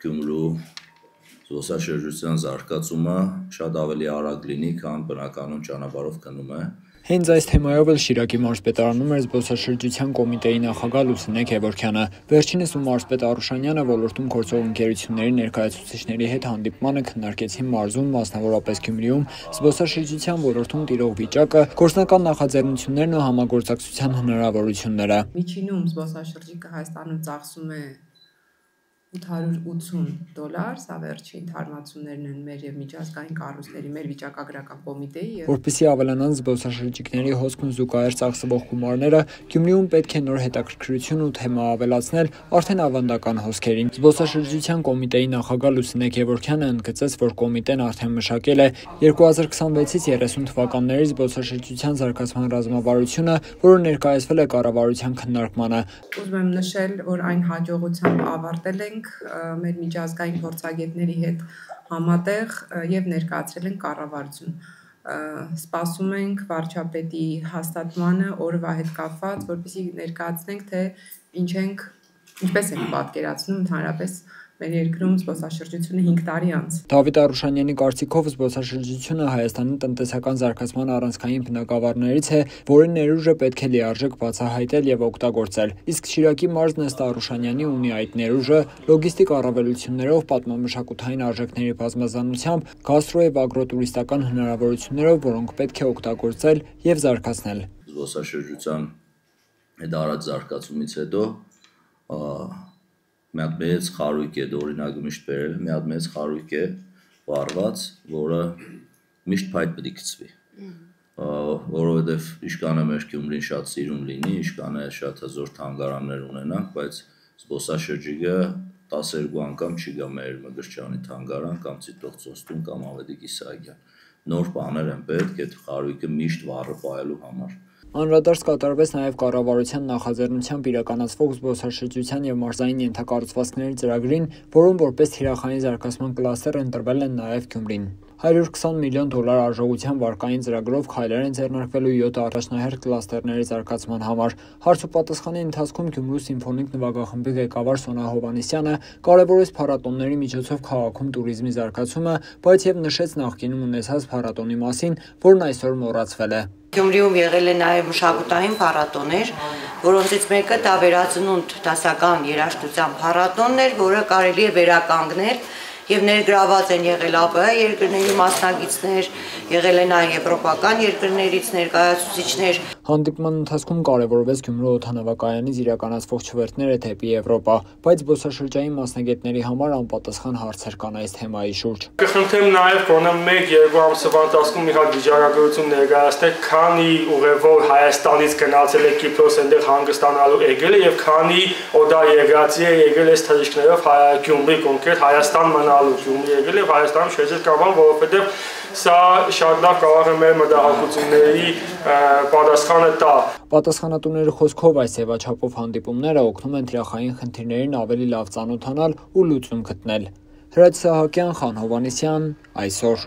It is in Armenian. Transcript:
Գյումրու զբոսաշրջության զարգացումը շատ ավելի արագ լինի, քան բնականոն ճանապարհով գնում է։ Հենց այս թեմայով էլ Շիրակի մարզպետարանում էր զբոսաշրջության կոմիտեի նախագահ Լուսինե Գևորգյանը։ Վերջինս ու մարզպետ Արուշանյանը ոլորտում գործող ընկերությունների ներկայացուցիչների հետ հանդիպմանը քննարկեցին մարզում, մասնավորապես Գյումրիում, զբոսաշրջության ոլորտում տիրող վիճակը, գործնական նախաձեռնություններն ու համագործակցության հնարավորությունները։ Միջինում զբոսաշրջիկը Հայաստանում ծախսում է $880, սա վերջին թարմացումներն են մեր եւ միջազգային կառույցների, մեր վիճակագրական կոմիտեի։ Որպեսզի ավելանան զբոսաշրջիկների հոսքն ու զուգահեռ ծախսվող գումարները, Գյումրիում պետք է նոր հետաքրքրություն ու թեմա ավելացնել արդեն ավանդական հոսքերին։ Զբոսաշրջության կոմիտեի նախագահ Լուսինե Գևորգյանը ընդգծեց, որ կոմիտեն արդեն մշակել է 2026-ից 30 թվականների զբոսաշրջության զարգացման ռազմավարությունը, որը ներկայացվել է կառավարության քննարկմանը։ Ուզում եմ նշել, որ այն հաջողությամբ ավարտել ենք մեր միջազգային փորձագետների հետ համատեղ եւ ներկայացրել ենք կառավարություն։ Սպասում ենք վարչապետի հաստատմանը օրվա հետ կապված, որպեսզի ներկայացնենք, թե ինչպես ենք պատկերացնում ընդհանրապես մեր երկրում զբոսաշրջությունը 5 տարի անց։ Դավիթ Արուշանյանի կարծիքով զբոսաշրջությունը Հայաստանի տնտեսական զարգացման առանցքային բնագավառներից է, որի ներուժը պետք է լիարժեք բացահայտել եւ օգտագործել։ Իսկ Շիրակի մարզն ըստ Արուշանյանի ունի այդ ներուժը լոգիստիկ առավելություններով, պատմամշակութային արժեքների բազմազանությամբ, գաստրո եւ ագրոտուրիստական հնարավորություններով, որոնք պետք է օգտագործել եւ զարգացնել։ Զբոսաշրջության այդ արագ զարգացումից հետո մի հատ մեծ խարույկ է, օրինակ միշտ բերել, մի հատ մեծ խարույկ է վառված, որը միշտ փայտ պետք է գցվի, որովհետև իշքանը մեր Գյումրին շատ սիրուն լինի, իշքանը շատ հզոր թանգարաններ ունենանք, բայց զբոսաշրջիկը 12 անգամ չի գա մեր Մգրճանի թանգարան կամ Ծիտողցոստուն կամ Ավետիք Իսահակյան։ Նոր բաներ են պետք այդ խարույկը միշտ վառը պահելու համար։ Անդրադարձ կատարվեց նաև կառավարության նախաձեռնությամբ իրականացվող զբոսաշրջության եւ մարզային ենթակառուցվածքների ծրագրին, որում որպես թիրախային զարգացման կլաստեր ընտրվել են նաև Գյումրին։ $120 միլիոն արժողությամբ վարկային ծրագրով քայլեր են ձեռնարկվելու 7 առաջնահերթ կլաստերների զարգացման համար։ Հարց ու պատասխանի ընթացքում Գյումրու սիմֆոնիկ նվագախմբի ղեկավար Սոնա Հովհաննիսյանը կարևորեց փառատոնների միջոցով քաղաքում туриզմի զարգացումը, բայց եւ նշեց նախկինում ունեցած փառատոնի մասին, որն այսօր մոռացվել է։ Գյումրիում եղել է նաև մշակութային փառատոներ, որոնցից մեկը դա վերածնունդ դասական երաժշտության փառատոնն էր, որը կարելի է վերականգնել եւ ներգրաված են եղել ԱՊՀ երկրների մասնակիցներ, եղել են այլ եվրոպական երկրներից ներկայացուցիչներ։ Հանդիպման ընթացքում կարևորվեց Գյումրու օդանավակայանից իրականացվող չվերթները դեպի Եվրոպա, բայց զբոսաշրջային մասնագետների համար անպատասխան հարցեր կան այս թեմայի շուրջ։ Կխնդրեմ նաև գոնե 1-2 ամսվա ընթացքում մի հատ վիճակագրություն ներկայացնել, քանի ուղևոր Հայաստանից գնացել է Կիպրոս այնտեղ հանգստանալու եկել է եւ քանի օդա եկածի է եկել այս թռիչքներով Գյումրի կոնկրետ Հայաստան մնալու Գյումրի եկել եւ Հայաստանում շեշտել կապան, որովհետեւ սա շատ լավ կարող է մեր մտահոգությունների պատասխանը տա։ Պատասխանատուների խոսքով այս ձևաչափով հանդիպումները օգնում են թիրախային խնդիրներին ավելի լավ ծանոթանալ ու լուծում գտնել։ Հրաչ Սահակյան, Խան Հովհաննիսյան, այսօր։